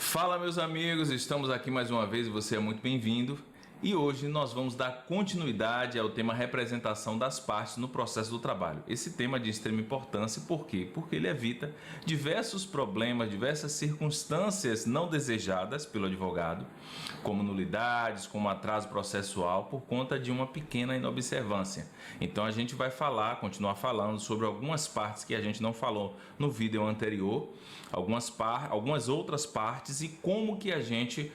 Fala, meus amigos, estamos aqui mais uma vez e você é muito bem-vindo. E hoje nós vamos dar continuidade ao tema representação das partes no processo do trabalho. Esse tema é de extrema importância, por quê? Porque ele evita diversos problemas, diversas circunstâncias não desejadas pelo advogado, como nulidades, como atraso processual, por conta de uma pequena inobservância. Então a gente vai continuar falando sobre algumas partes que a gente não falou no vídeo anterior, algumas outras partes e como que a gente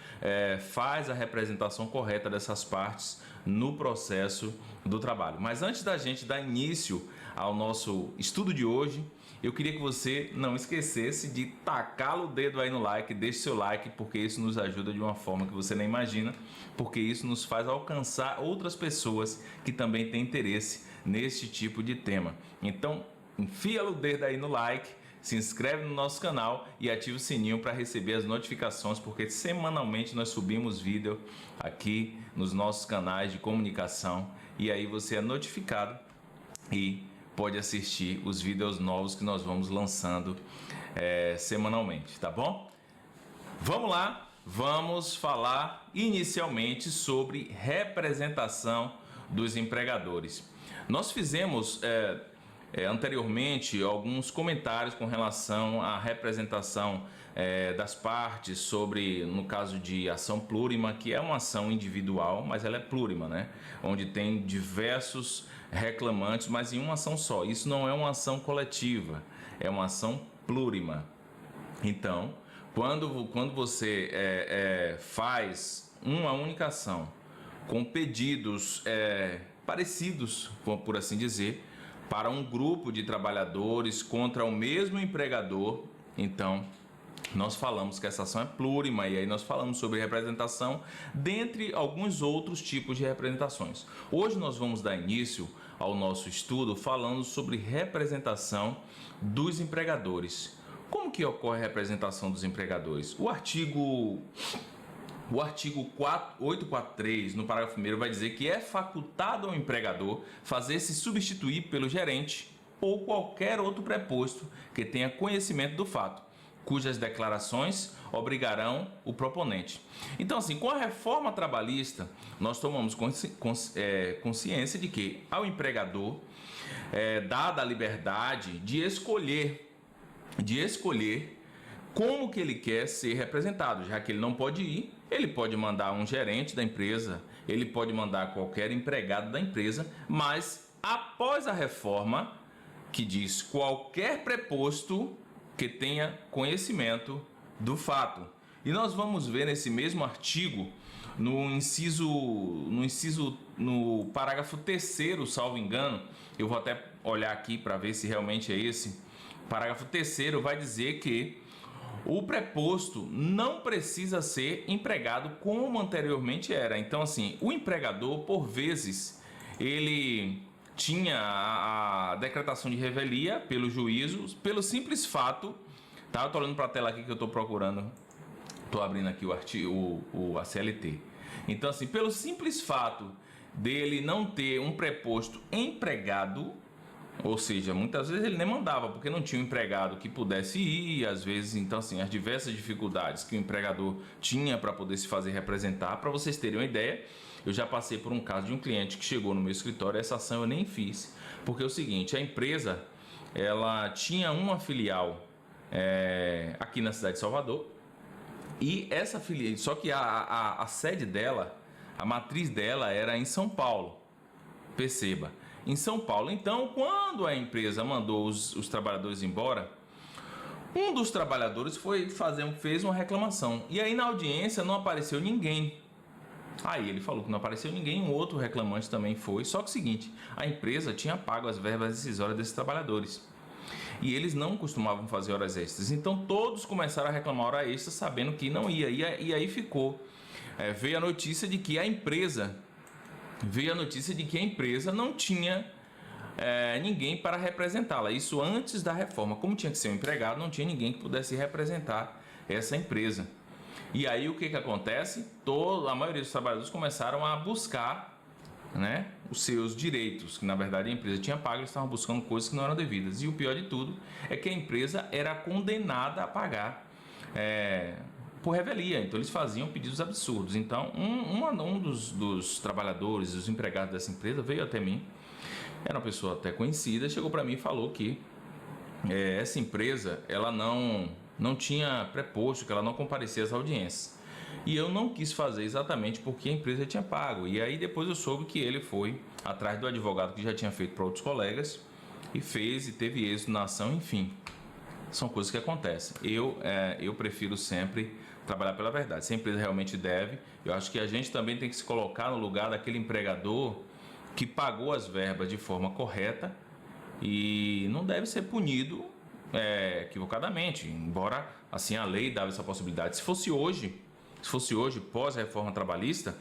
faz a representação correta dessas partes no processo do trabalho. Mas antes da gente dar início ao nosso estudo de hoje, eu queria que você não esquecesse de tacar o dedo aí no like, deixe seu like, porque isso nos ajuda de uma forma que você nem imagina, porque isso nos faz alcançar outras pessoas que também têm interesse nesse tipo de tema. Então, enfia o dedo aí no like, se inscreve no nosso canal e ativa o sininho para receber as notificações, porque semanalmente nós subimos vídeo aqui nos nossos canais de comunicação e aí você é notificado e pode assistir os vídeos novos que nós vamos lançando semanalmente, tá bom? Vamos lá, vamos falar inicialmente sobre representação dos empregadores. Nós fizemos anteriormente alguns comentários com relação à representação das partes sobre, no caso de ação plurima, que é uma ação individual, mas ela é plurima, né? Onde tem diversos reclamantes, mas em uma ação só. Isso não é uma ação coletiva, é uma ação plurima. Então, quando você faz uma única ação com pedidos parecidos, por assim dizer, para um grupo de trabalhadores contra o mesmo empregador, então nós falamos que essa ação é plurima e aí nós falamos sobre representação, dentre alguns outros tipos de representações. Hoje nós vamos dar início ao nosso estudo falando sobre representação dos empregadores. Como que ocorre a representação dos empregadores? O artigo 843, no parágrafo 1º, vai dizer que é facultado ao empregador fazer-se substituir pelo gerente ou qualquer outro preposto que tenha conhecimento do fato, cujas declarações obrigarão o proponente. Então, assim, com a reforma trabalhista, nós tomamos consciência de que ao empregador dada a liberdade de escolher como que ele quer ser representado, já que ele não pode ir, ele pode mandar um gerente da empresa, ele pode mandar qualquer empregado da empresa, mas após a reforma, que diz qualquer preposto que tenha conhecimento do fato. E nós vamos ver nesse mesmo artigo, no parágrafo 3º, salvo engano, eu vou até olhar aqui para ver se realmente é esse. Parágrafo 3º vai dizer que o preposto não precisa ser empregado como anteriormente era. Então, assim, o empregador, por vezes, ele tinha a decretação de revelia pelo juízo, pelo simples fato, tá? Eu tô olhando para a tela aqui que eu tô procurando, tô abrindo aqui o artigo, a CLT. Então, assim, pelo simples fato dele não ter um preposto empregado, ou seja, muitas vezes ele nem mandava, porque não tinha um empregado que pudesse ir, às vezes, então assim, as diversas dificuldades que o empregador tinha para poder se fazer representar. Para vocês terem uma ideia, eu já passei por um caso de um cliente que chegou no meu escritório, essa ação eu nem fiz, porque é o seguinte, a empresa, ela tinha uma filial aqui na cidade de Salvador, e essa filial, só que a sede dela, a matriz dela era em São Paulo, perceba. Em São Paulo. Então, quando a empresa mandou os trabalhadores embora, um dos trabalhadores fez uma reclamação. E aí na audiência não apareceu ninguém. Aí ele falou que não apareceu ninguém, um outro reclamante também foi. Só que é o seguinte, a empresa tinha pago as verbas decisórias desses trabalhadores. E eles não costumavam fazer horas extras. Então todos começaram a reclamar hora extra sabendo que não ia. E aí veio a notícia de que a empresa não tinha ninguém para representá-la. Isso antes da reforma. Como tinha que ser um empregado, não tinha ninguém que pudesse representar essa empresa. E aí o que acontece? A maioria dos trabalhadores começaram a buscar, né, os seus direitos, que na verdade a empresa tinha pago, eles estavam buscando coisas que não eram devidas. E o pior de tudo é que a empresa era condenada a pagar por revelia, então eles faziam pedidos absurdos. Então um dos trabalhadores, dos empregados dessa empresa veio até mim, era uma pessoa até conhecida, chegou para mim e falou que essa empresa ela não tinha preposto, que ela não comparecia às audiências. E eu não quis fazer exatamente porque a empresa tinha pago. E aí depois eu soube que ele foi atrás do advogado que já tinha feito para outros colegas e fez e teve êxito na ação, enfim. São coisas que acontecem. Eu prefiro sempre trabalhar pela verdade. Se a empresa realmente deve, eu acho que a gente também tem que se colocar no lugar daquele empregador que pagou as verbas de forma correta e não deve ser punido equivocadamente, embora assim a lei dava essa possibilidade. Se fosse hoje, pós a reforma trabalhista,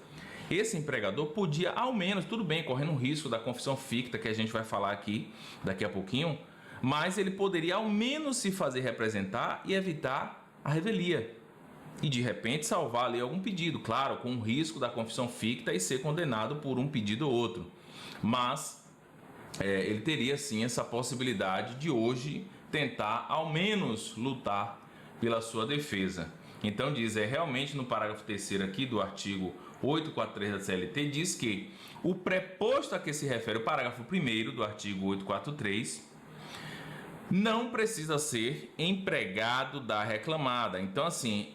esse empregador podia ao menos, tudo bem, correndo um risco da confissão ficta, que a gente vai falar aqui daqui a pouquinho, mas ele poderia ao menos se fazer representar e evitar a revelia. E de repente salvar ali algum pedido, claro, com o risco da confissão ficta e ser condenado por um pedido ou outro. Mas ele teria sim essa possibilidade de hoje tentar ao menos lutar pela sua defesa. Então diz, realmente no parágrafo 3º aqui do artigo 843 da CLT, diz que o preposto a que se refere o parágrafo 1º do artigo 843 não precisa ser empregado da reclamada. Então assim,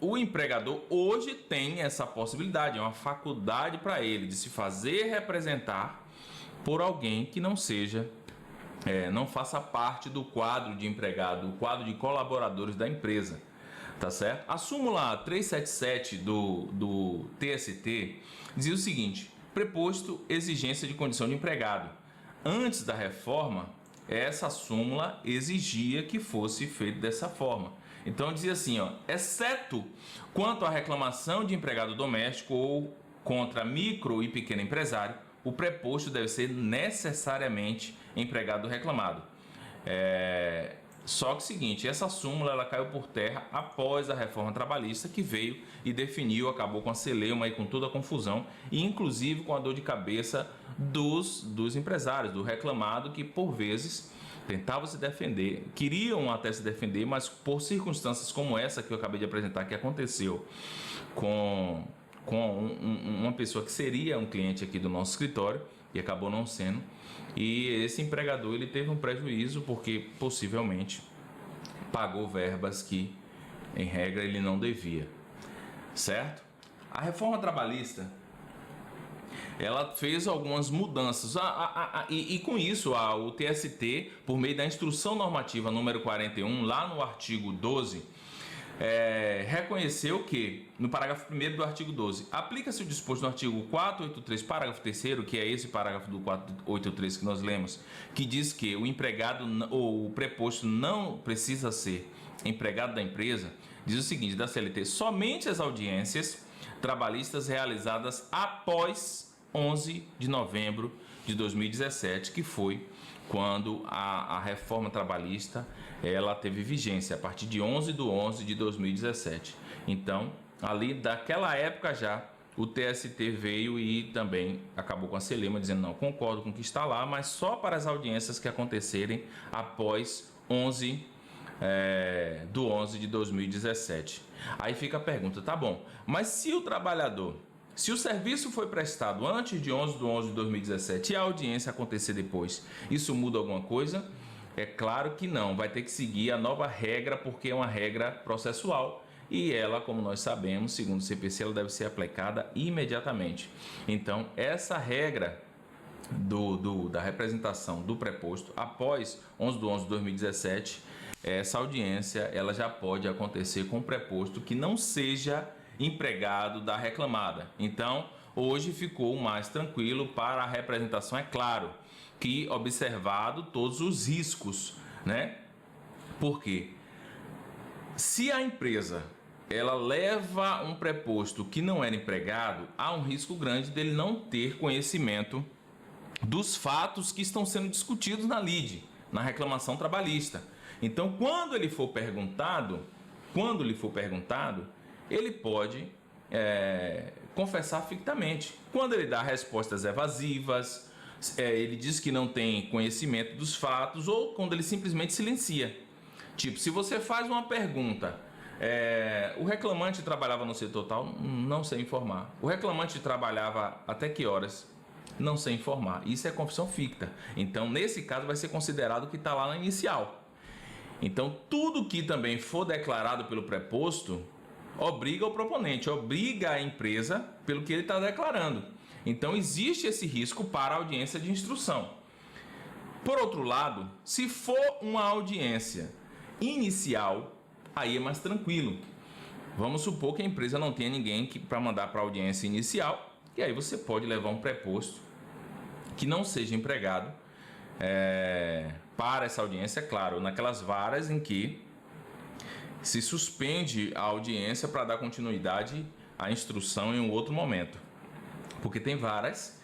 o empregador hoje tem essa possibilidade, é uma faculdade para ele de se fazer representar por alguém que não seja, não faça parte do quadro de empregado, o quadro de colaboradores da empresa, tá certo? A súmula 377 do TST dizia o seguinte: preposto exigência de condição de empregado. Antes da reforma, essa súmula exigia que fosse feito dessa forma. Então dizia assim, exceto quanto à reclamação de empregado doméstico ou contra micro e pequeno empresário, o preposto deve ser necessariamente empregado reclamado. Só que o seguinte, essa súmula ela caiu por terra após a reforma trabalhista, que veio e definiu, acabou com a celeuma e com toda a confusão, e inclusive com a dor de cabeça dos empresários, do reclamado, que por vezes tentavam se defender, queriam até se defender, mas por circunstâncias como essa que eu acabei de apresentar, que aconteceu com uma pessoa que seria um cliente aqui do nosso escritório e acabou não sendo, e esse empregador ele teve um prejuízo porque possivelmente pagou verbas que em regra ele não devia, certo? A reforma trabalhista ela fez algumas mudanças e com isso o TST, por meio da instrução normativa número 41, lá no artigo 12, reconheceu que, no parágrafo 1º do artigo 12, aplica-se o disposto no artigo 483, parágrafo 3º, que é esse parágrafo do 483 que nós lemos, que diz que o empregado ou o preposto não precisa ser empregado da empresa. Diz o seguinte, da CLT: somente as audiências trabalhistas realizadas após 11 de novembro de 2017, que foi quando a reforma trabalhista ela teve vigência, a partir de 11 de 11 de 2017. Então, ali daquela época já, o TST veio e também acabou com a celeuma, dizendo não, concordo com o que está lá, mas só para as audiências que acontecerem após 11 de 11 de 2017. Aí fica a pergunta, tá bom, mas se o serviço foi prestado antes de 11 de 11 de 2017 e a audiência acontecer depois, isso muda alguma coisa? É claro que não, vai ter que seguir a nova regra, porque é uma regra processual e ela, como nós sabemos, segundo o CPC, ela deve ser aplicada imediatamente. Então, essa regra da representação do preposto após 11 de 11 de 2017, essa audiência ela já pode acontecer com o preposto que não seja empregado da reclamada. Então, hoje ficou mais tranquilo para a representação, é claro, que observado todos os riscos, né? Porque se a empresa ela leva um preposto que não era empregado, há um risco grande dele não ter conhecimento dos fatos que estão sendo discutidos na lide, na reclamação trabalhista. Então, quando lhe for perguntado, ele pode confessar fictamente. Quando ele dá respostas evasivas, ele diz que não tem conhecimento dos fatos, ou quando ele simplesmente silencia. Tipo, se você faz uma pergunta O reclamante trabalhava no setor tal? Não sei informar. O reclamante trabalhava até que horas? Não sei informar. Isso é confissão ficta. Então, nesse caso, vai ser considerado que está lá na inicial. Então, tudo que também for declarado pelo preposto obriga o proponente, obriga a empresa pelo que ele está declarando. Então, existe esse risco para a audiência de instrução. Por outro lado, se for uma audiência inicial, aí é mais tranquilo. Vamos supor que a empresa não tenha ninguém para mandar para a audiência inicial, e aí você pode levar um preposto que não seja empregado para essa audiência, claro, naquelas varas em que se suspende a audiência para dar continuidade à instrução em um outro momento. Porque tem varas,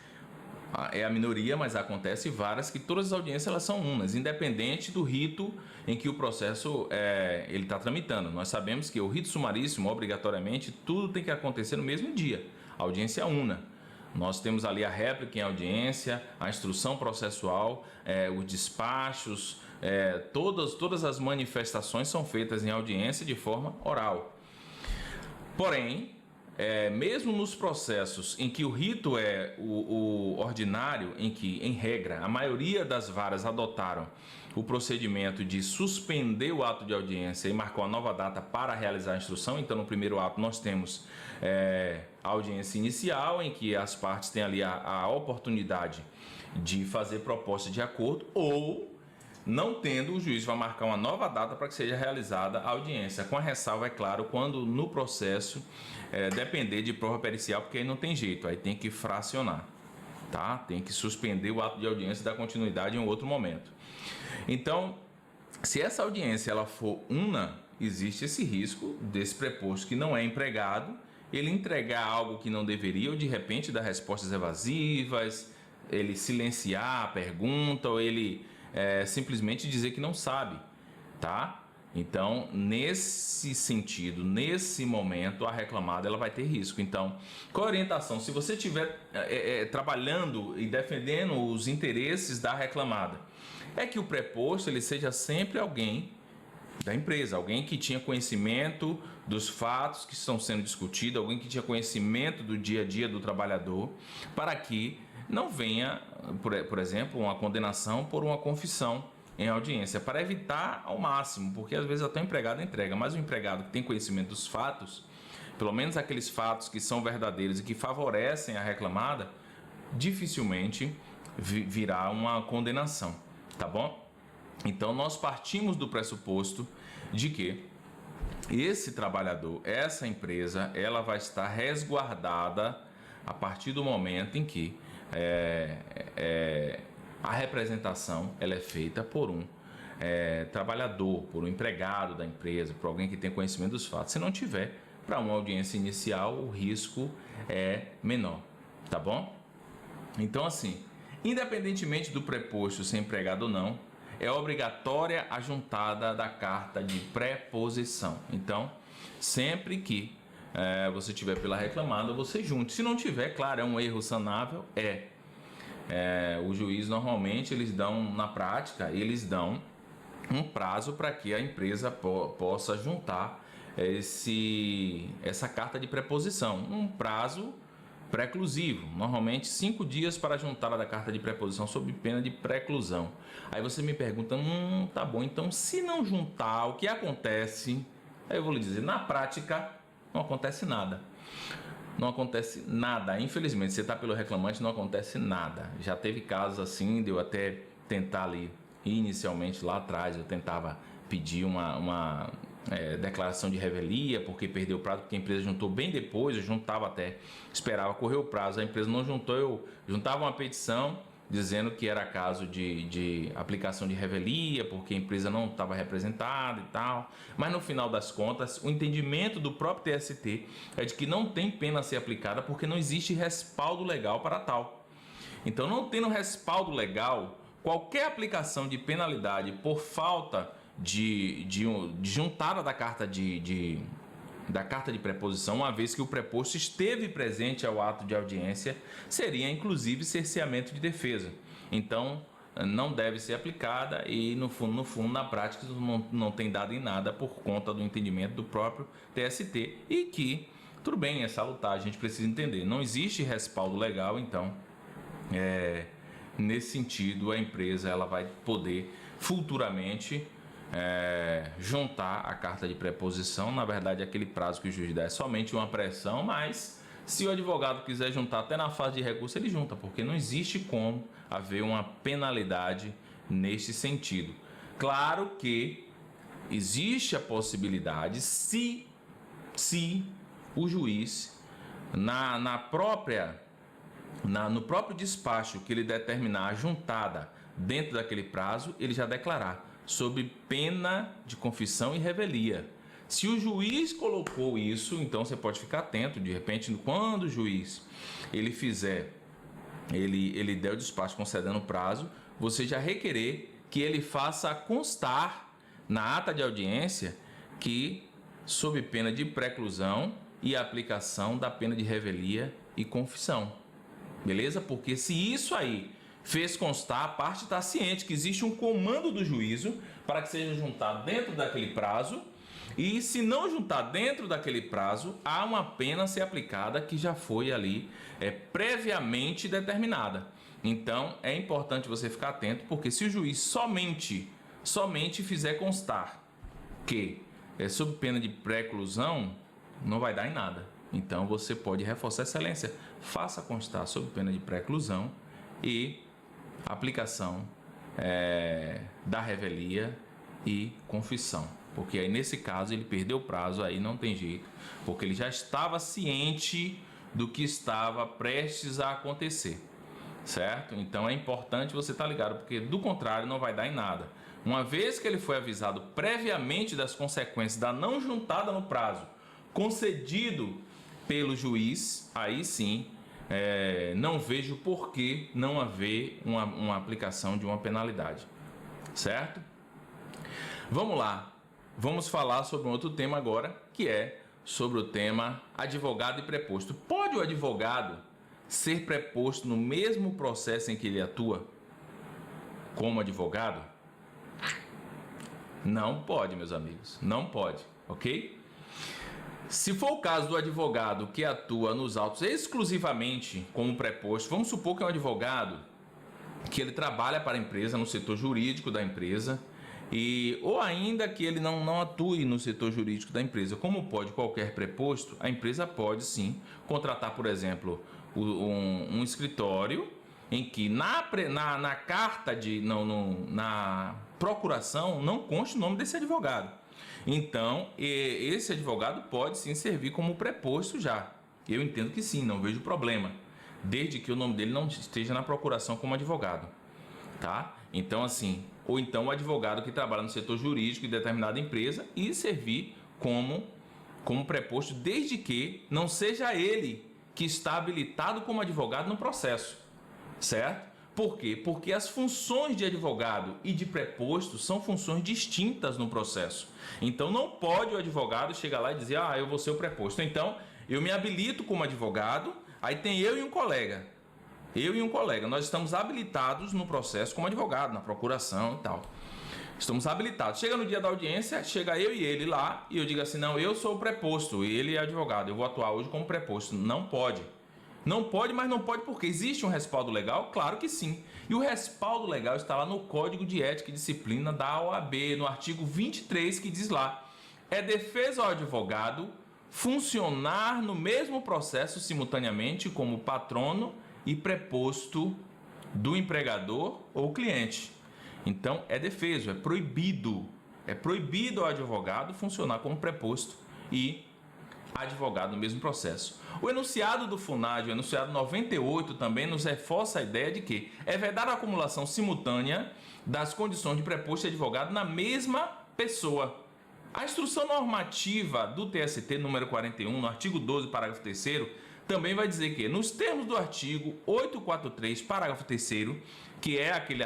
é a minoria, mas acontece varas que todas as audiências elas são unas, independente do rito em que o processo ele está tramitando. Nós sabemos que o rito sumaríssimo, obrigatoriamente, tudo tem que acontecer no mesmo dia, a audiência una. Nós temos ali a réplica em audiência, a instrução processual, os despachos, todas as manifestações são feitas em audiência de forma oral. Porém, mesmo nos processos em que o rito é o ordinário, em que, em regra, a maioria das varas adotaram o procedimento de suspender o ato de audiência e marcar uma nova data para realizar a instrução. Então, no primeiro ato, nós temos a audiência inicial, em que as partes têm ali a oportunidade de fazer proposta de acordo, ou, não tendo, o juiz vai marcar uma nova data para que seja realizada a audiência, com a ressalva, é claro, quando no processo depender de prova pericial, porque aí não tem jeito, aí tem que fracionar, tá? Tem que suspender o ato de audiência e dar continuidade em um outro momento. Então, se essa audiência ela for una, existe esse risco desse preposto que não é empregado, ele entregar algo que não deveria, ou de repente dar respostas evasivas, ele silenciar a pergunta, ou ele simplesmente dizer que não sabe, tá? Então, nesse sentido, nesse momento, a reclamada ela vai ter risco. Então, qual a orientação? Se você estiver trabalhando e defendendo os interesses da reclamada, é que o preposto ele seja sempre alguém da empresa, alguém que tinha conhecimento dos fatos que estão sendo discutidos, alguém que tinha conhecimento do dia a dia do trabalhador, para que não venha, por exemplo, uma condenação por uma confissão em audiência, para evitar ao máximo, porque às vezes até o empregado entrega, mas o empregado que tem conhecimento dos fatos, pelo menos aqueles fatos que são verdadeiros e que favorecem a reclamada, dificilmente virá uma condenação, tá bom? Então nós partimos do pressuposto de que esse trabalhador, essa empresa, ela vai estar resguardada a partir do momento em que a representação ela é feita por um trabalhador, por um empregado da empresa, por alguém que tem conhecimento dos fatos. Se não tiver, para uma audiência inicial, o risco é menor, tá bom? Então, assim, independentemente do preposto ser empregado ou não, é obrigatória a juntada da carta de preposição. Então, sempre que você tiver pela reclamada, você junte. Se não tiver, claro, é um erro sanável, o juiz normalmente eles dão, na prática, eles dão um prazo para que a empresa possa juntar essa carta de preposição, um prazo preclusivo, normalmente 5 dias para juntar a da carta de preposição sob pena de preclusão. Aí você me pergunta, tá bom, então se não juntar, o que acontece? Aí eu vou lhe dizer, na prática não acontece nada. Não acontece nada, infelizmente, você está pelo reclamante, não acontece nada. Já teve casos assim, de eu até tentar ali, inicialmente lá atrás, eu tentava pedir uma declaração de revelia, porque perdeu o prazo, porque a empresa juntou bem depois, eu juntava até, esperava correr o prazo, a empresa não juntou, eu juntava uma petição dizendo que era caso de aplicação de revelia, porque a empresa não estava representada e tal, mas no final das contas, o entendimento do próprio TST é de que não tem pena a ser aplicada porque não existe respaldo legal para tal. Então, não tendo respaldo legal, qualquer aplicação de penalidade por falta de juntada da carta da carta de preposição, uma vez que o preposto esteve presente ao ato de audiência, seria inclusive cerceamento de defesa. Então, não deve ser aplicada e no fundo, na prática, isso não tem dado em nada por conta do entendimento do próprio TST e que, tudo bem, é salutar, a gente precisa entender, não existe respaldo legal, então, nesse sentido, a empresa ela vai poder futuramente juntar a carta de preposição. Na verdade, aquele prazo que o juiz dá é somente uma pressão, mas se o advogado quiser juntar até na fase de recurso, ele junta, porque não existe como haver uma penalidade neste sentido. Claro que existe a possibilidade, se o juiz, no próprio despacho que ele determinar a juntada dentro daquele prazo, ele já declarar sob pena de confissão e revelia. Se o juiz colocou isso, então você pode ficar atento. De repente, quando o juiz ele der o despacho concedendo o prazo, você já requerer que ele faça constar na ata de audiência que sob pena de preclusão e aplicação da pena de revelia e confissão. Beleza? Porque se isso aí fez constar, a parte está ciente que existe um comando do juízo para que seja juntado dentro daquele prazo. E se não juntar dentro daquele prazo, há uma pena a ser aplicada que já foi ali previamente determinada. Então, é importante você ficar atento, porque se o juiz somente fizer constar que é sob pena de preclusão, não vai dar em nada. Então, você pode reforçar, excelência, faça constar sob pena de preclusão e aplicação da revelia e confissão. Porque aí nesse caso ele perdeu o prazo, aí não tem jeito, porque ele já estava ciente do que estava prestes a acontecer, certo? Então é importante você estar ligado, porque do contrário não vai dar em nada. Uma vez que ele foi avisado previamente das consequências da não juntada no prazo concedido pelo juiz, aí sim não vejo por que não haver uma aplicação de uma penalidade, certo? Vamos lá. Vamos falar sobre um outro tema agora, que é sobre o tema advogado e preposto. Pode o advogado ser preposto no mesmo processo em que ele atua como advogado? Não pode, meus amigos. Não pode, ok? Se for o caso do advogado que atua nos autos exclusivamente como preposto, vamos supor que é um advogado que ele trabalha para a empresa, no setor jurídico da empresa, ou ainda que ele não atue no setor jurídico da empresa. Como pode qualquer preposto, a empresa pode sim contratar, por exemplo, um escritório em que na carta na procuração não conste o nome desse advogado. Então, esse advogado pode sim servir como preposto já. Eu entendo que sim, não vejo problema, desde que o nome dele não esteja na procuração como advogado, tá? Então, assim, ou então o advogado que trabalha no setor jurídico de determinada empresa e servir como preposto, desde que não seja ele que está habilitado como advogado no processo, certo? Por quê? Porque as funções de advogado e de preposto são funções distintas no processo. Então, não pode o advogado chegar lá e dizer, eu vou ser o preposto. Então, eu me habilito como advogado, aí tem eu e um colega. Nós estamos habilitados no processo como advogado, na procuração e tal. Estamos habilitados. Chega no dia da audiência, chega eu e ele lá, e eu digo assim, não, eu sou o preposto, ele é advogado, eu vou atuar hoje como preposto. Não pode. Não pode, mas não pode porque existe um respaldo legal? Claro que sim. E o respaldo legal está lá no Código de Ética e Disciplina da OAB, no artigo 23, que diz lá, é defesa ao advogado funcionar no mesmo processo simultaneamente como patrono e preposto do empregador ou cliente. Então, é defeso, é proibido ao advogado funcionar como preposto e advogado no mesmo processo. O enunciado do FUNAD, o enunciado 98, também nos reforça a ideia de que é vedada a acumulação simultânea das condições de preposto e advogado na mesma pessoa. A instrução normativa do TST número 41, no artigo 12, parágrafo 3º, também vai dizer que, nos termos do artigo 843, parágrafo 3º, que é aquele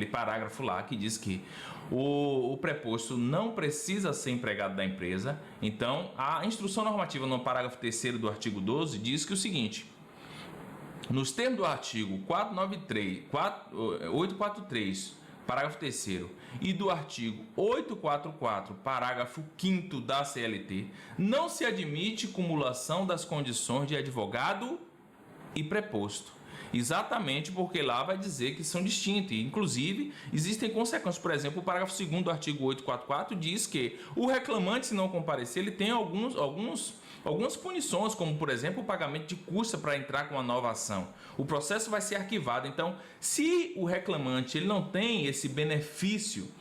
parágrafo lá que diz que o preposto não precisa ser empregado da empresa. Então, a instrução normativa no parágrafo 3º do artigo 12 diz que o seguinte, nos termos do artigo 843, parágrafo 3º, e do artigo 844, parágrafo 5º da CLT, não se admite cumulação das condições de advogado e preposto. Exatamente porque lá vai dizer que são distintos. Inclusive, existem consequências. Por exemplo, o parágrafo 2º do artigo 844 diz que o reclamante, se não comparecer, ele tem algumas punições, como, por exemplo, o pagamento de custa para entrar com uma nova ação. O processo vai ser arquivado. Então, se o reclamante ele não tem esse benefício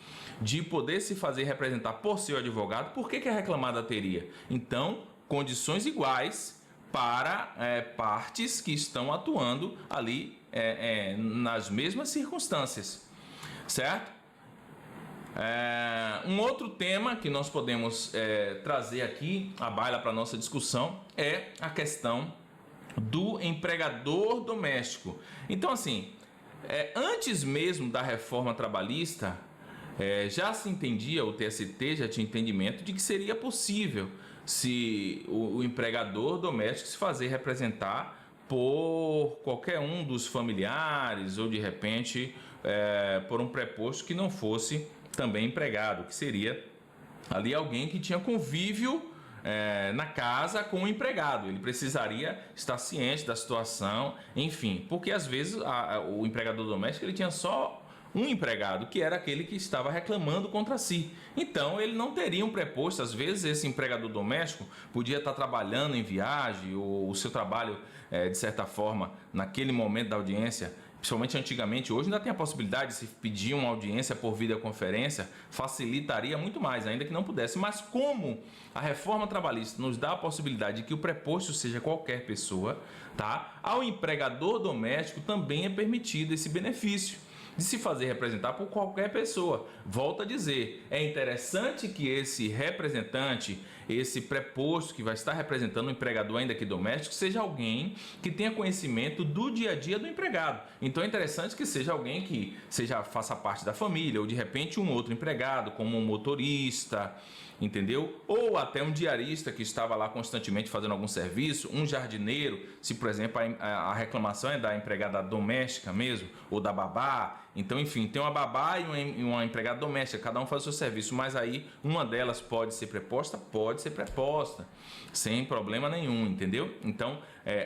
de poder se fazer representar por seu advogado, por que a reclamada teria? Então, condições iguais para partes que estão atuando ali nas mesmas circunstâncias, certo? Um outro tema que nós podemos trazer aqui à baila para a nossa discussão é a questão do empregador doméstico. Então, assim, antes mesmo da reforma trabalhista, já se entendia, o TST já tinha entendimento de que seria possível se o empregador doméstico se fazer representar por qualquer um dos familiares ou de repente por um preposto que não fosse também empregado, que seria ali alguém que tinha convívio na casa com o empregado. Ele precisaria estar ciente da situação, enfim, porque às vezes o empregador doméstico ele tinha só um empregado, que era aquele que estava reclamando contra si. Então, ele não teria um preposto. Às vezes, esse empregador doméstico podia estar trabalhando em viagem, ou o seu trabalho, de certa forma, naquele momento da audiência, principalmente antigamente, hoje ainda tem a possibilidade de se pedir uma audiência por videoconferência, facilitaria muito mais, ainda que não pudesse. Mas como a reforma trabalhista nos dá a possibilidade de que o preposto seja qualquer pessoa, tá? Ao empregador doméstico também é permitido esse benefício de se fazer representar por qualquer pessoa. Volto a dizer, é interessante que esse representante, esse preposto que vai estar representando o empregador ainda que doméstico, seja alguém que tenha conhecimento do dia a dia do empregado. Então é interessante que seja alguém que faça parte da família, ou de repente um outro empregado, como um motorista, entendeu? Ou até um diarista que estava lá constantemente fazendo algum serviço, um jardineiro, se por exemplo a reclamação é da empregada doméstica mesmo, ou da babá. Então, enfim, tem uma babá e uma empregada doméstica, cada um faz o seu serviço, mas aí uma delas pode ser preposta, sem problema nenhum, entendeu? Então,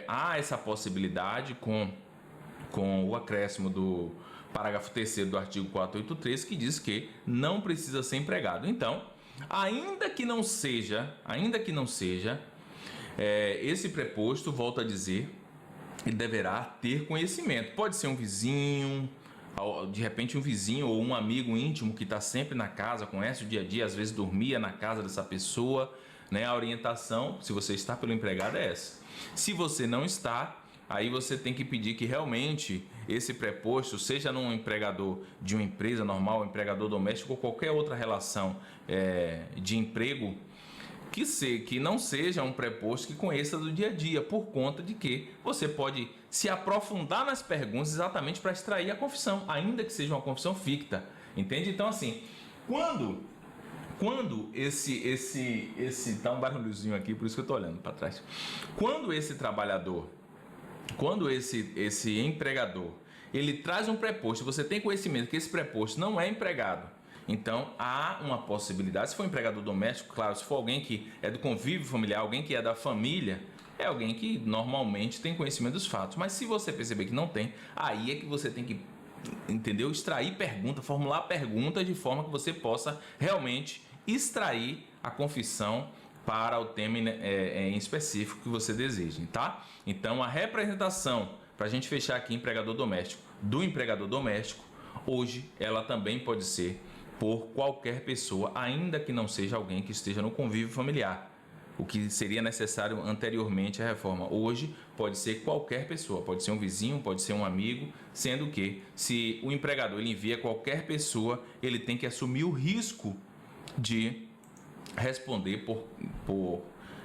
há essa possibilidade com o acréscimo do parágrafo 3º do artigo 483, que diz que não precisa ser empregado. Então, ainda que não seja, esse preposto, volto a dizer, ele deverá ter conhecimento. Pode ser um vizinho, de repente um vizinho ou um amigo íntimo que está sempre na casa, conhece o dia a dia, às vezes dormia na casa dessa pessoa, né? A orientação, se você está pelo empregado, é essa. Se você não está, aí você tem que pedir que realmente esse preposto, seja num empregador de uma empresa normal, empregador doméstico ou qualquer outra relação de emprego, que não seja um preposto que conheça do dia a dia, por conta de que você pode se aprofundar nas perguntas exatamente para extrair a confissão, ainda que seja uma confissão ficta, entende? Então, assim, quando esse tá um barulhozinho aqui, por isso que eu tô olhando para trás. Quando esse trabalhador, esse empregador, ele traz um preposto, você tem conhecimento que esse preposto não é empregado, então há uma possibilidade, se for um empregador doméstico, claro, se for alguém que é do convívio familiar, alguém que é da família, é alguém que normalmente tem conhecimento dos fatos. Mas se você perceber que não tem, aí é que você tem que, entendeu? Extrair pergunta, formular perguntas de forma que você possa realmente extrair a confissão para o tema em específico que você deseja, tá? Então a representação, para a gente fechar aqui, empregador doméstico, do empregador doméstico, hoje ela também pode ser por qualquer pessoa, ainda que não seja alguém que esteja no convívio familiar, o que seria necessário anteriormente à reforma. Hoje pode ser qualquer pessoa, pode ser um vizinho, pode ser um amigo, sendo que se o empregador ele envia qualquer pessoa, ele tem que assumir o risco de responder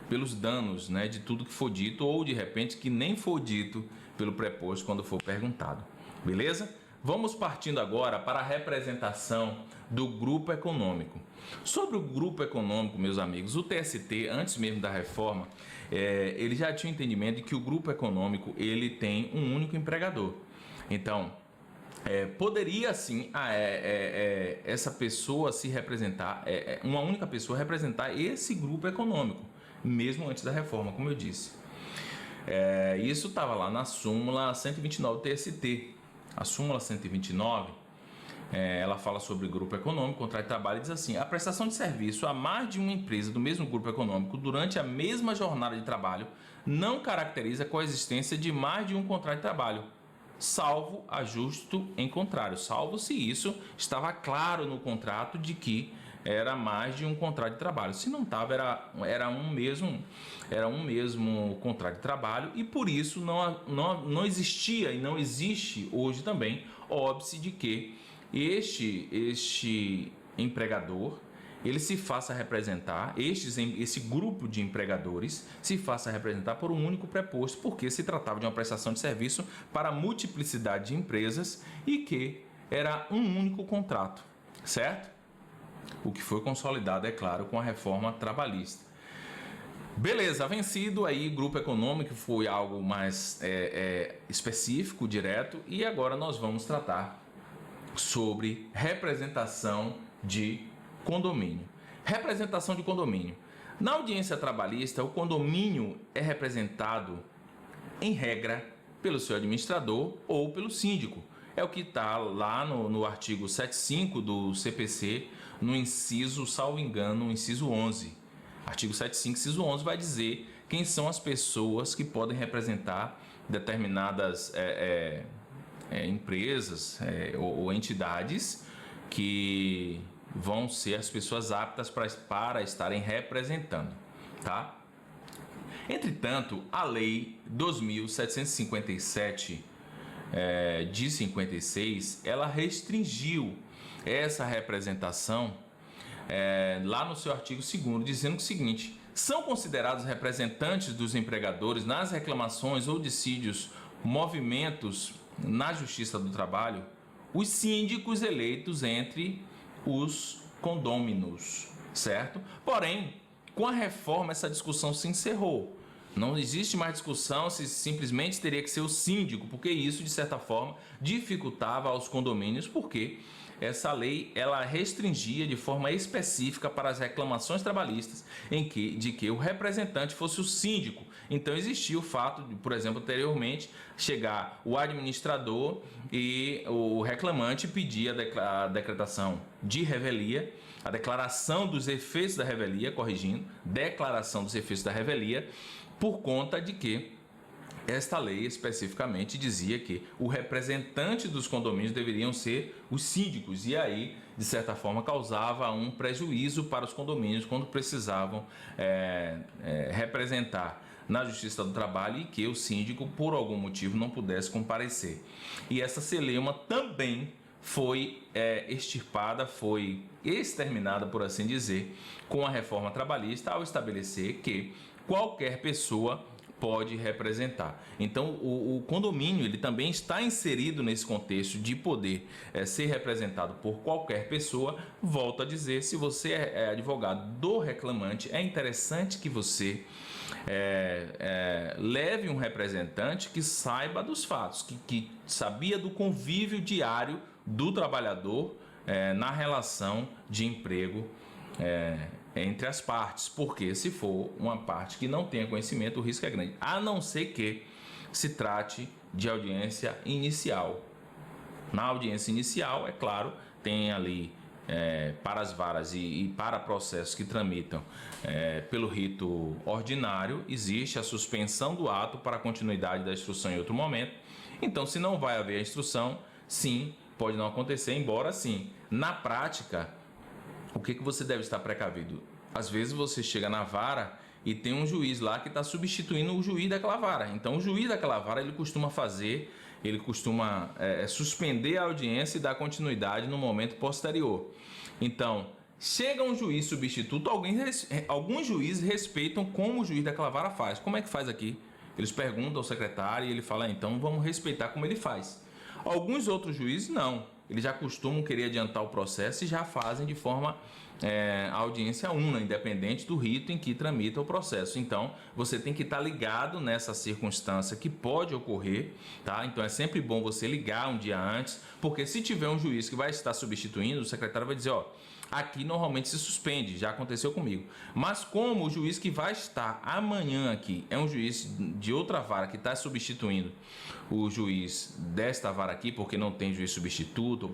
pelos danos, né, de tudo que for dito, ou de repente que nem for dito pelo preposto quando for perguntado. Beleza? Vamos partindo agora para a representação do grupo econômico. Sobre o grupo econômico, meus amigos, o TST, antes mesmo da reforma, ele já tinha entendimento de que o grupo econômico ele tem um único empregador. Então, poderia sim essa pessoa se representar, uma única pessoa representar esse grupo econômico, mesmo antes da reforma, como eu disse. Isso estava lá na súmula 129 do TST. A súmula 129, ela fala sobre grupo econômico, contrato de trabalho, e diz assim: a prestação de serviço a mais de uma empresa do mesmo grupo econômico durante a mesma jornada de trabalho não caracteriza a coexistência de mais de um contrato de trabalho, salvo ajusto em contrário, salvo se isso estava claro no contrato de que era mais de um contrato de trabalho. Se não estava, era um mesmo contrato de trabalho, e por isso não existia e não existe hoje também óbice de que este empregador ele se faça representar, esse grupo de empregadores se faça representar por um único preposto, porque se tratava de uma prestação de serviço para multiplicidade de empresas e que era um único contrato, certo? O que foi consolidado, é claro, com a reforma trabalhista. Beleza, vencido aí grupo econômico, foi algo mais específico, direto, e agora nós vamos tratar sobre representação de condomínio. Representação de condomínio. Na audiência trabalhista, o condomínio é representado, em regra, pelo seu administrador ou pelo síndico. É o que está lá no artigo 75 do CPC, no inciso, salvo engano, no inciso 11. Artigo 75, inciso 11 vai dizer quem são as pessoas que podem representar determinadas empresas ou entidades que vão ser as pessoas aptas para estarem representando, tá? Entretanto, a Lei 2.757 de 56, ela restringiu essa representação lá no seu artigo 2º, dizendo o seguinte: são considerados representantes dos empregadores nas reclamações ou dissídios, movimentos na Justiça do Trabalho, os síndicos eleitos entre os condôminos, certo? Porém, com a reforma essa discussão se encerrou. Não existe mais discussão se simplesmente teria que ser o síndico, porque isso, de certa forma, dificultava aos condomínios, porque essa lei ela restringia de forma específica para as reclamações trabalhistas de que o representante fosse o síndico. Então existia o fato de, por exemplo, anteriormente, chegar o administrador e o reclamante pedir a decretação de revelia, a declaração dos efeitos da revelia, declaração dos efeitos da revelia, por conta de que esta lei especificamente dizia que o representante dos condomínios deveriam ser os síndicos, e aí, de certa forma, causava um prejuízo para os condomínios quando precisavam representar na Justiça do Trabalho e que o síndico, por algum motivo, não pudesse comparecer. E essa celeuma também foi extirpada, foi exterminada, por assim dizer, com a reforma trabalhista, ao estabelecer que qualquer pessoa pode representar. Então, o condomínio ele também está inserido nesse contexto de poder ser representado por qualquer pessoa. Volto a dizer, se você é advogado do reclamante, é interessante que você leve um representante que saiba dos fatos, que sabia do convívio diário do trabalhador na relação de emprego entre as partes, porque se for uma parte que não tenha conhecimento, o risco é grande, a não ser que se trate de audiência inicial. Na audiência inicial, é claro, tem ali para as varas e para processos que tramitam pelo rito ordinário, existe a suspensão do ato para a continuidade da instrução em outro momento. Então, se não vai haver a instrução, sim, pode não acontecer, embora sim, na prática, o que você deve estar precavido? Às vezes você chega na vara e tem um juiz lá que está substituindo o juiz daquela vara. Então o juiz daquela vara ele costuma suspender a audiência e dar continuidade no momento posterior. Então, chega um juiz substituto, alguns juízes respeitam como o juiz daquela vara faz. Como é que faz aqui? Eles perguntam ao secretário e ele fala, então vamos respeitar como ele faz. Alguns outros juízes não, eles já costumam querer adiantar o processo e já fazem de forma audiência una, independente do rito em que tramita o processo. Então, você tem que estar ligado nessa circunstância que pode ocorrer, tá? Então, é sempre bom você ligar um dia antes, porque se tiver um juiz que vai estar substituindo, o secretário vai dizer, ó, aqui normalmente se suspende, já aconteceu comigo. Mas como o juiz que vai estar amanhã aqui é um juiz de outra vara que está substituindo o juiz desta vara aqui, porque não tem juiz substituto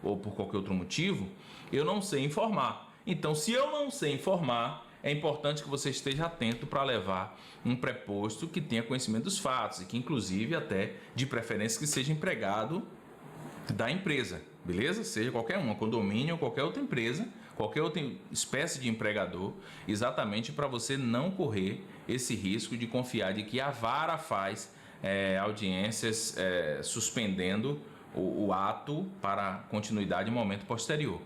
ou por qualquer outro motivo, eu não sei informar. Então, se eu não sei informar, é importante que você esteja atento para levar um preposto que tenha conhecimento dos fatos e que, inclusive, até de preferência que seja empregado da empresa, beleza? Seja qualquer uma, condomínio ou qualquer outra empresa, qualquer outra espécie de empregador, exatamente para você não correr esse risco de confiar de que a vara faz audiências suspendendo o ato para continuidade em momento posterior.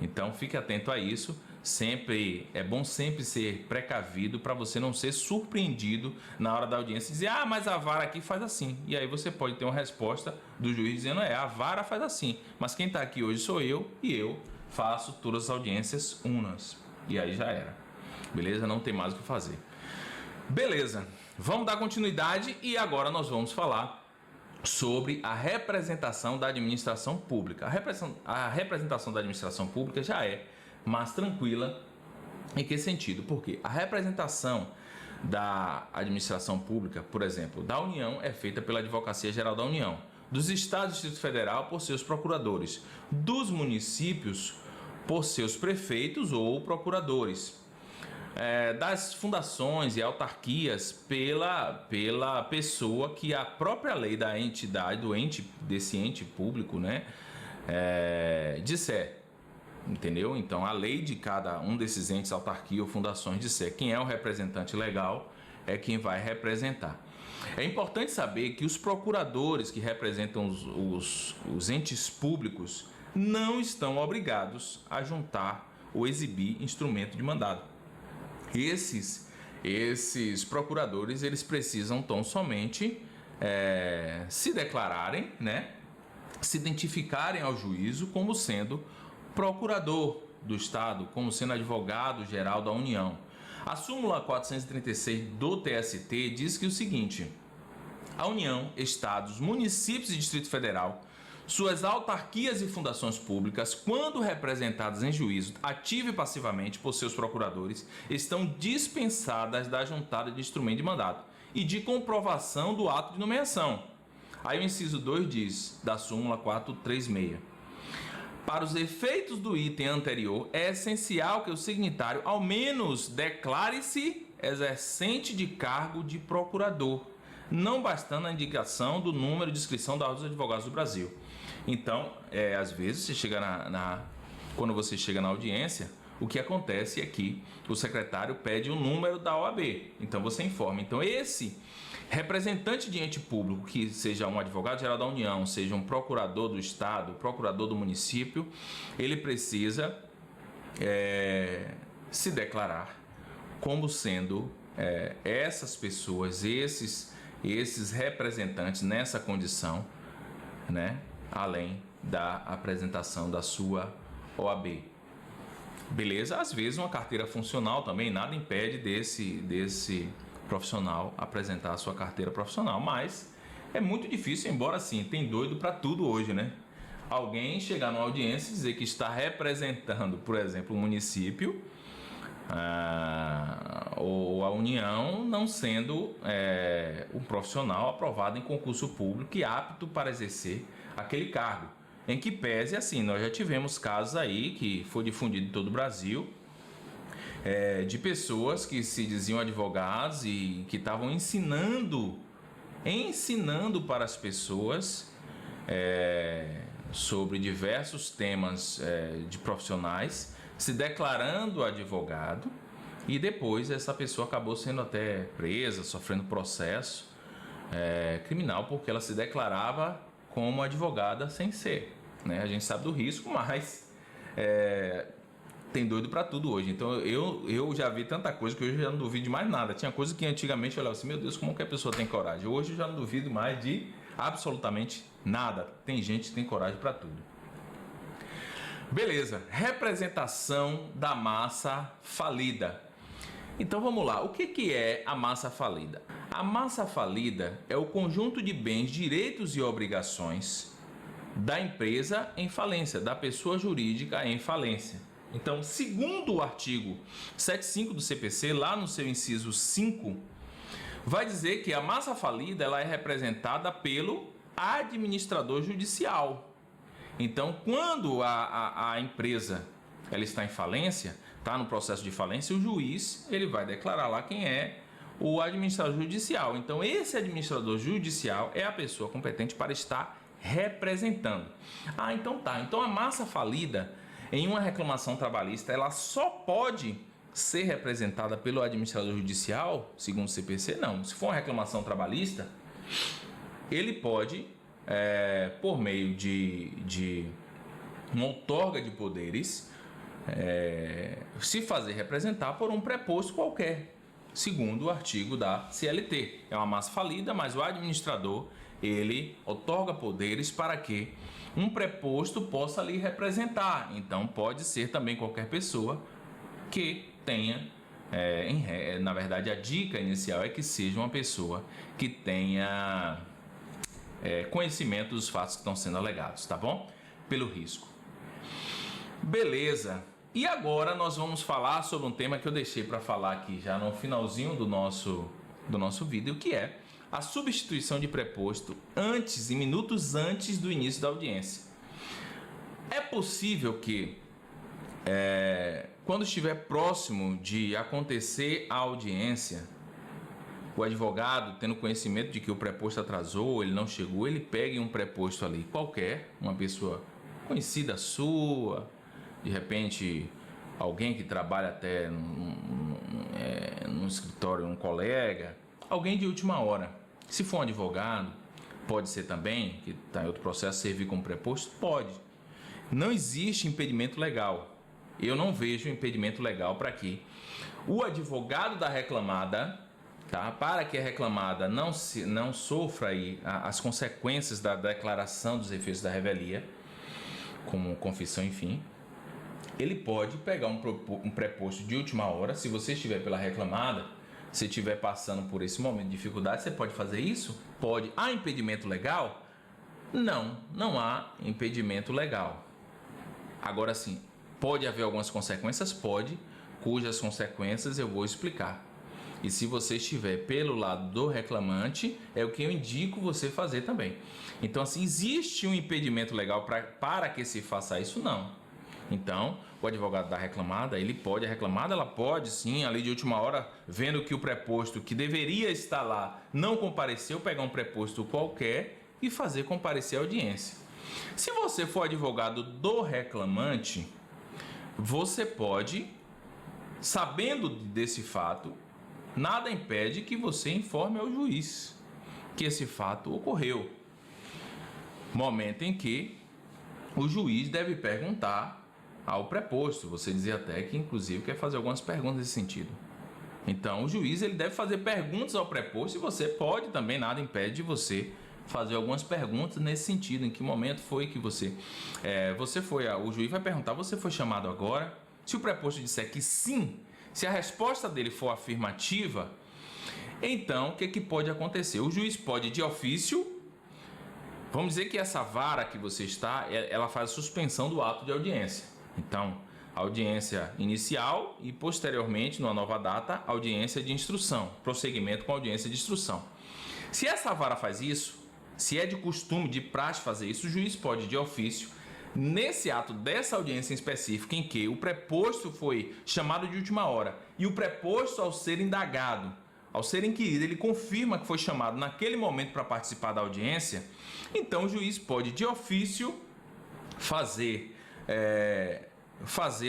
Então fique atento a isso. Sempre é bom sempre ser precavido para você não ser surpreendido na hora da audiência e dizer, ah, mas a vara aqui faz assim. E aí você pode ter uma resposta do juiz dizendo, a vara faz assim, mas quem está aqui hoje sou eu e eu faço todas as audiências unas. E aí já era. Beleza? Não tem mais o que fazer. Beleza. Vamos dar continuidade e agora nós vamos falar sobre a representação da administração pública. A representação da administração pública já é mais tranquila. Em que sentido? Porque a representação da administração pública, por exemplo, da União é feita pela Advocacia Geral da União, dos estados e Distrito Federal por seus procuradores, dos municípios por seus prefeitos ou procuradores, das fundações e autarquias pela pessoa que a própria lei da entidade, desse ente público, né, disser. Entendeu? Então, a lei de cada um desses entes, autarquia ou fundações, disser quem é o representante legal, é quem vai representar. É importante saber que os procuradores que representam os entes públicos não estão obrigados a juntar ou exibir instrumento de mandado. Esses procuradores, eles precisam tão somente se declararem, né, se identificarem ao juízo como sendo procurador do Estado, como sendo advogado-geral da União. A súmula 436 do TST diz que o seguinte: a União, Estados, municípios e Distrito Federal, suas autarquias e fundações públicas, quando representadas em juízo, ativo e passivamente por seus procuradores, estão dispensadas da juntada de instrumento de mandado e de comprovação do ato de nomeação. Aí o inciso 2 diz, da súmula 436. Para os efeitos do item anterior, é essencial que o signatário, ao menos, declare-se exercente de cargo de procurador, não bastando a indicação do número de inscrição da Ordem dos Advogados do Brasil. Então, às vezes, você chega quando você chega na audiência, o que acontece é que o secretário pede o número da OAB. Então, você informa. Então, esse representante de ente público, que seja um advogado-geral da União, seja um procurador do Estado, procurador do município, ele precisa se declarar como sendo essas pessoas, esses representantes nessa condição, né, além da apresentação da sua OAB. Beleza? Às vezes uma carteira funcional também, nada impede desse profissional apresentar a sua carteira profissional, mas é muito difícil, embora sim, tem doido para tudo hoje, né? Alguém chegar numa audiência e dizer que está representando, por exemplo, um município ou a União, não sendo um profissional aprovado em concurso público e apto para exercer aquele cargo. Em que pese, assim, nós já tivemos casos aí que foi difundido em todo o Brasil, de pessoas que se diziam advogados e que estavam ensinando para as pessoas sobre diversos temas de profissionais, se declarando advogado, e depois essa pessoa acabou sendo até presa, sofrendo processo criminal, porque ela se declarava como advogada sem ser, né? A gente sabe do risco, mas tem doido para tudo hoje. Então eu já vi tanta coisa que hoje eu já não duvido de mais nada. Tinha coisa que antigamente eu olhava assim, meu Deus, como que a pessoa tem coragem? Hoje eu já não duvido mais de Absolutamente nada. Tem gente que tem coragem para tudo. Beleza, representação da massa falida. Então vamos lá, o que é a massa falida? A massa falida é o conjunto de bens, direitos e obrigações da empresa em falência, da pessoa jurídica em falência. Então, segundo o artigo 75 do CPC, lá no seu inciso 5, vai dizer que a massa falida ela é representada pelo administrador judicial. Então, quando a empresa ela está em falência, está no processo de falência, o juiz ele vai declarar lá quem é o administrador judicial. Então, esse administrador judicial é a pessoa competente para estar representando. Então tá. Então, a massa falida em uma reclamação trabalhista, ela só pode ser representada pelo administrador judicial, segundo o CPC? Não. Se for uma reclamação trabalhista, ele pode, por meio de uma outorga de poderes, se fazer representar por um preposto qualquer, segundo o artigo da CLT. É uma massa falida, mas o administrador, ele outorga poderes para que um preposto possa lhe representar. Então, pode ser também qualquer pessoa que tenha, na verdade, a dica inicial é que seja uma pessoa que tenha conhecimento dos fatos que estão sendo alegados, tá bom? Pelo risco. Beleza. E agora nós vamos falar sobre um tema que eu deixei para falar aqui já no finalzinho do nosso vídeo, que é a substituição de preposto em minutos antes do início da audiência. É possível que, quando estiver próximo de acontecer a audiência, o advogado, tendo conhecimento de que o preposto atrasou, ele não chegou, ele pegue um preposto ali qualquer, uma pessoa conhecida sua, de repente alguém que trabalha até num escritório, um colega, alguém de última hora. Se for um advogado, pode ser também, que está em outro processo, servir como preposto? Pode. Não existe impedimento legal. Eu não vejo impedimento legal para que o advogado da reclamada, tá, para que a reclamada não sofra aí as consequências da declaração dos efeitos da revelia, como confissão, enfim, ele pode pegar um preposto de última hora. Se você estiver pela reclamada, se estiver passando por esse momento de dificuldade, você pode fazer isso? Pode. Há impedimento legal? Não há impedimento legal. Agora sim, pode haver algumas consequências? Pode, cujas consequências eu vou explicar. E se você estiver pelo lado do reclamante, é o que eu indico você fazer também. Então, assim, existe um impedimento legal para que se faça isso? Não. Então, o advogado da reclamada, a reclamada ela pode sim, ali de última hora, vendo que o preposto que deveria estar lá não compareceu, pegar um preposto qualquer e fazer comparecer a audiência. Se você for advogado do reclamante, você pode, sabendo desse fato, nada impede que você informe ao juiz que esse fato ocorreu. Momento em que o juiz deve perguntar ao preposto. Você dizia até que, inclusive, quer fazer algumas perguntas nesse sentido. Então, o juiz ele deve fazer perguntas ao preposto e você pode também, nada impede de você fazer algumas perguntas nesse sentido. Em que momento foi que você foi? O juiz vai perguntar, você foi chamado agora? Se o preposto disser que sim, se a resposta dele for afirmativa, então, o que pode acontecer? O juiz pode, de ofício, vamos dizer que essa vara que você está, ela faz a suspensão do ato de audiência. Então, audiência inicial e, posteriormente, numa nova data, audiência de instrução, prosseguimento com audiência de instrução. Se essa vara faz isso, se é de costume, de praxe fazer isso, o juiz pode, de ofício, nesse ato dessa audiência em específica, em que o preposto foi chamado de última hora e o preposto, ao ser indagado, ao ser inquirido, ele confirma que foi chamado naquele momento para participar da audiência, então o juiz pode, de ofício, fazer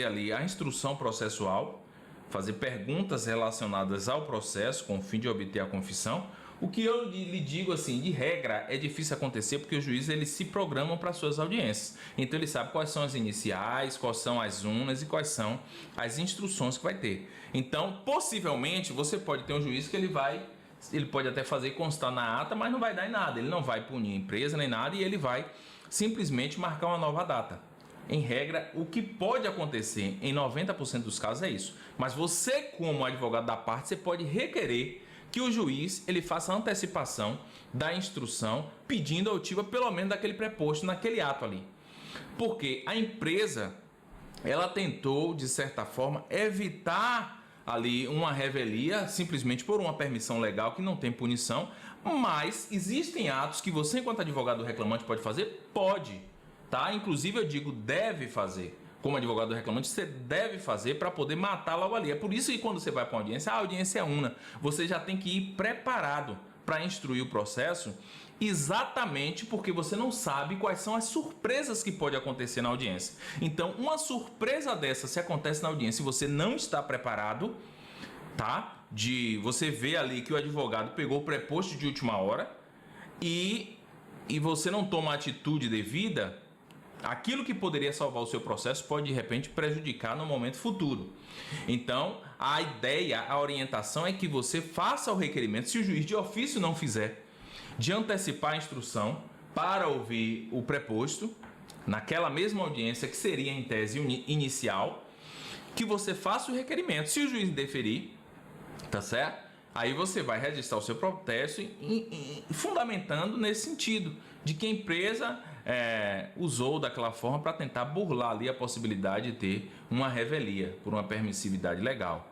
ali a instrução processual, fazer perguntas relacionadas ao processo com o fim de obter a confissão. O que eu lhe digo assim, de regra, é difícil acontecer porque os juízes eles se programam para suas audiências. Então ele sabe quais são as iniciais, quais são as unas e quais são as instruções que vai ter. Então, possivelmente, você pode ter um juiz que ele vai ele pode até fazer constar na ata, mas não vai dar em nada. Ele não vai punir a empresa nem nada e ele vai simplesmente marcar uma nova data. Em regra, o que pode acontecer em 90% dos casos é isso. Mas você, como advogado da parte, você pode requerer que o juiz ele faça a antecipação da instrução, pedindo a oitiva pelo menos daquele preposto naquele ato ali. Porque a empresa, ela tentou, de certa forma, evitar ali uma revelia simplesmente por uma permissão legal que não tem punição, mas existem atos que você, enquanto advogado do reclamante, pode fazer? Pode, tá? Inclusive eu digo deve fazer. Como advogado do reclamante, você deve fazer para poder matar logo ali. É por isso que quando você vai para uma audiência, a audiência é una. Você já tem que ir preparado para instruir o processo, exatamente porque você não sabe quais são as surpresas que pode acontecer na audiência. Então, uma surpresa dessa, se acontece na audiência e você não está preparado, tá? Você vê ali que o advogado pegou o preposto de última hora e você não toma a atitude devida, aquilo que poderia salvar o seu processo pode de repente prejudicar no momento futuro. Então, a ideia, a orientação é que você faça o requerimento, se o juiz de ofício não fizer, de antecipar a instrução para ouvir o preposto, naquela mesma audiência que seria em tese inicial, que você faça o requerimento. Se o juiz deferir, tá certo? Aí você vai registrar o seu protesto fundamentando nesse sentido, de que a empresa usou daquela forma para tentar burlar ali a possibilidade de ter uma revelia por uma permissividade legal,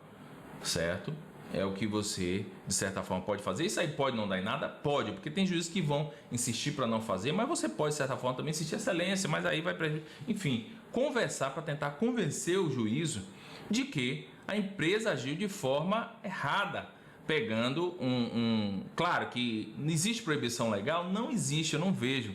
certo? É o que você, de certa forma, pode fazer. Isso aí pode não dar em nada? Pode, porque tem juízes que vão insistir para não fazer, mas você pode, de certa forma, também insistir excelência, mas aí vai prejudicar. Enfim, conversar para tentar convencer o juízo de que a empresa agiu de forma errada, pegando Claro que não existe proibição legal? Não existe, eu não vejo,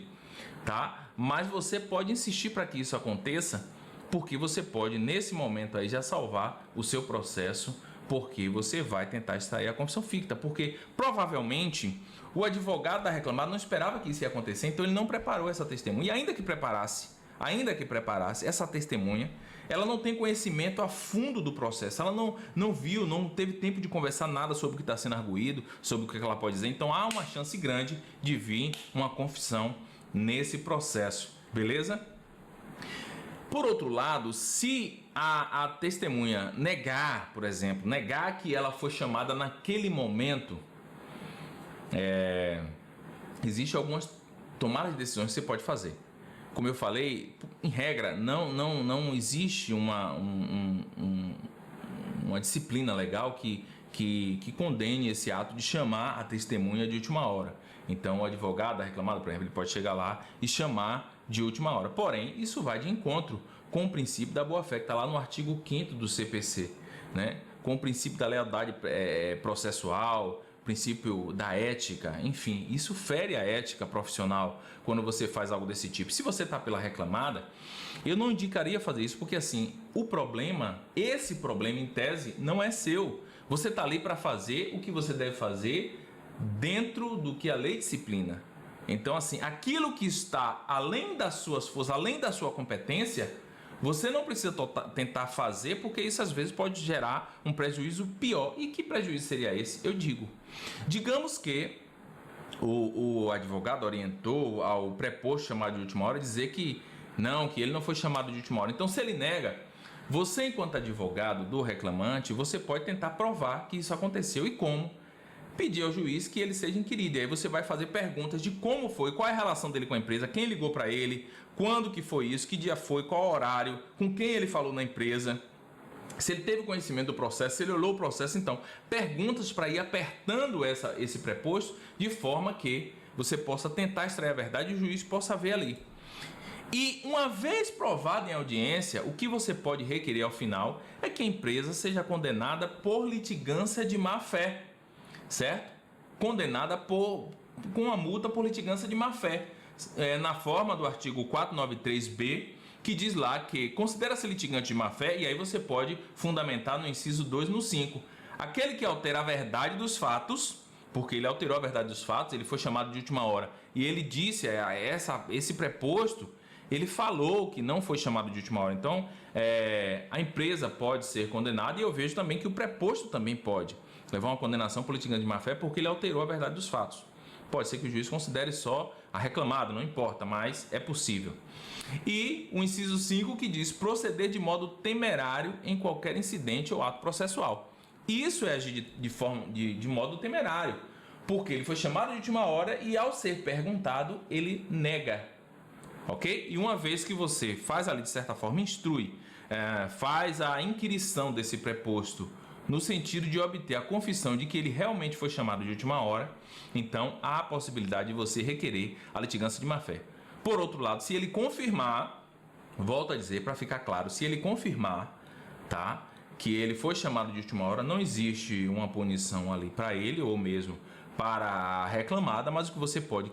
tá? Mas você pode insistir para que isso aconteça, porque você pode, nesse momento aí, já salvar o seu processo, porque você vai tentar extrair a confissão ficta, porque provavelmente o advogado da reclamada não esperava que isso ia acontecer, então ele não preparou essa testemunha, e ainda que preparasse essa testemunha, ela não tem conhecimento a fundo do processo, ela não viu, não teve tempo de conversar nada sobre o que está sendo arguído, sobre o que ela pode dizer, então há uma chance grande de vir uma confissão nesse processo, beleza? Por outro lado, se a testemunha negar, por exemplo, negar que ela foi chamada naquele momento, existe algumas tomadas de decisões que você pode fazer. Como eu falei, em regra, não existe uma disciplina legal que condene esse ato de chamar a testemunha de última hora. Então, o advogado da reclamada, por exemplo, ele pode chegar lá e chamar de última hora. Porém, isso vai de encontro com o princípio da boa-fé, que está lá no artigo 5º do CPC, né? Com o princípio da lealdade processual, princípio da ética, enfim, isso fere a ética profissional quando você faz algo desse tipo. Se você está pela reclamada, eu não indicaria fazer isso, porque assim, esse problema em tese não é seu. Você está ali para fazer o que você deve fazer dentro do que a lei disciplina. Então assim, aquilo que está além das suas forças, além da sua competência, você não precisa tentar fazer, porque isso às vezes pode gerar um prejuízo pior. E que prejuízo seria esse? Eu digo, digamos que o advogado orientou ao preposto chamado de última hora dizer que ele não foi chamado de última hora. Então, se ele nega, você, enquanto advogado do reclamante, você pode tentar provar que isso aconteceu e como. Pedir ao juiz que ele seja inquirido. E aí você vai fazer perguntas de como foi, qual é a relação dele com a empresa, quem ligou para ele, quando que foi isso, que dia foi, qual horário, com quem ele falou na empresa, se ele teve conhecimento do processo, se ele olhou o processo. Então, perguntas para ir apertando esse preposto de forma que você possa tentar extrair a verdade e o juiz possa ver ali. E uma vez provado em audiência, o que você pode requerer ao final é que a empresa seja condenada por litigância de má-fé, certo? Condenada com uma multa por litigância de má-fé, na forma do artigo 493b, que diz lá que considera-se litigante de má-fé, e aí você pode fundamentar no inciso 2 no 5. Aquele que altera a verdade dos fatos, porque ele alterou a verdade dos fatos, ele foi chamado de última hora, e ele disse esse preposto, ele falou que não foi chamado de última hora. Então, a empresa pode ser condenada, e eu vejo também que o preposto também pode levar uma condenação por litigância de má-fé porque ele alterou a verdade dos fatos. Pode ser que o juiz considere só a reclamada, não importa, mas é possível. E o inciso 5 que diz proceder de modo temerário em qualquer incidente ou ato processual. Isso é agir de modo temerário, porque ele foi chamado de última hora e, ao ser perguntado, ele nega. Ok? E uma vez que você faz ali, de certa forma, instrui, faz a inquirição desse preposto no sentido de obter a confissão de que ele realmente foi chamado de última hora, então há a possibilidade de você requerer a litigância de má-fé. Por outro lado, se ele confirmar, volto a dizer para ficar claro, se ele confirmar, tá, que ele foi chamado de última hora, não existe uma punição ali para ele ou mesmo para a reclamada, mas o que você pode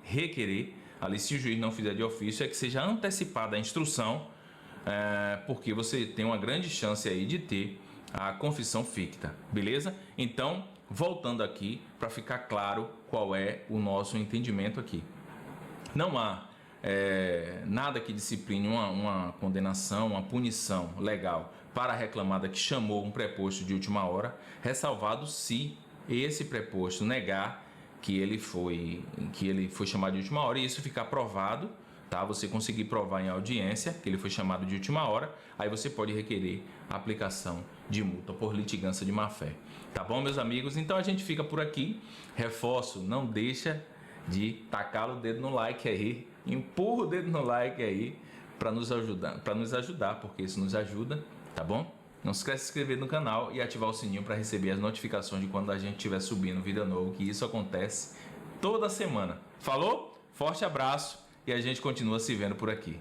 requerer, ali se o juiz não fizer de ofício, é que seja antecipada a instrução, porque você tem uma grande chance aí de ter a confissão ficta, beleza? Então, voltando aqui para ficar claro qual é o nosso entendimento aqui. Não há nada que discipline uma condenação, uma punição legal para a reclamada que chamou um preposto de última hora, ressalvado se esse preposto negar que ele foi chamado de última hora e isso ficar provado, tá? Você conseguir provar em audiência que ele foi chamado de última hora, aí você pode requerer a aplicação de multa por litigância de má-fé. Tá bom, meus amigos? Então a gente fica por aqui. Reforço, não deixa de tacar o dedo no like aí, empurra o dedo no like aí para nos ajudar, porque isso nos ajuda, tá bom? Não se esquece de se inscrever no canal e ativar o sininho para receber as notificações de quando a gente estiver subindo vídeo novo, que isso acontece toda semana. Falou? Forte abraço e a gente continua se vendo por aqui.